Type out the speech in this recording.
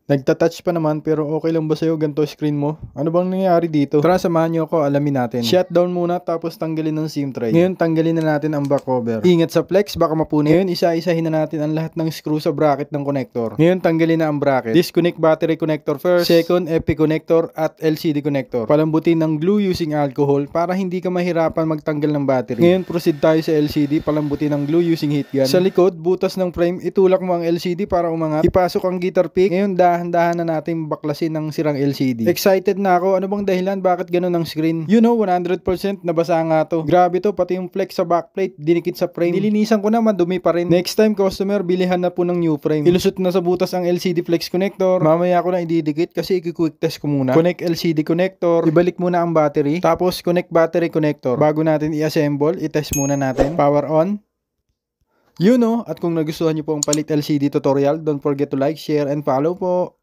Nagtatouch pa naman pero okay lang ba sa'yo ganito screen mo? Ano bang nangyayari dito? Tara samahan nyo ako, alamin natin. Shutdown muna tapos tanggalin ng SIM tray. Ngayon tanggalin na natin ang back cover. Ingat sa flex baka mapunit. Ngayon isa-isahin na natin ang lahat ng screw sa bracket ng connector. Ngayon tanggalin na ang bracket. Disconnect battery connector first. Second, FP connector at LCD connector. Palambutin ng glue using alcohol para hindi ka mahirapan magtanggal ng battery. Ngayon proceed tayo sa LCD. Palambutin ng glue using heat gun. Sa likod, butas ng frame, itulak mo ang LCD para umangat. Ipasok ang guitar pick. Ngayon dahan-dahan na natin baklasin ng sirang LCD. Excited na ako. Ano bang dahilan? Bakit ganun ang screen? You know, 100% nabasa nga to. Grabe to, pati yung flex sa backplate, dinikit sa frame. Nilinisan ko na, madumi pa rin. Next time customer, bilihan na po ng new frame. Ilusot na sa butas ang LCD flex connector. Mamaya ko na ididikit kasi i-quick test ko muna. Connect LCD connector. Ibalik muna ang battery. Tapos connect battery connector. Bago natin i-assemble, i-test muna natin. Power on. You know, at kung nagustuhan niyo po ang palit LCD tutorial, don't forget to like, share, and follow po.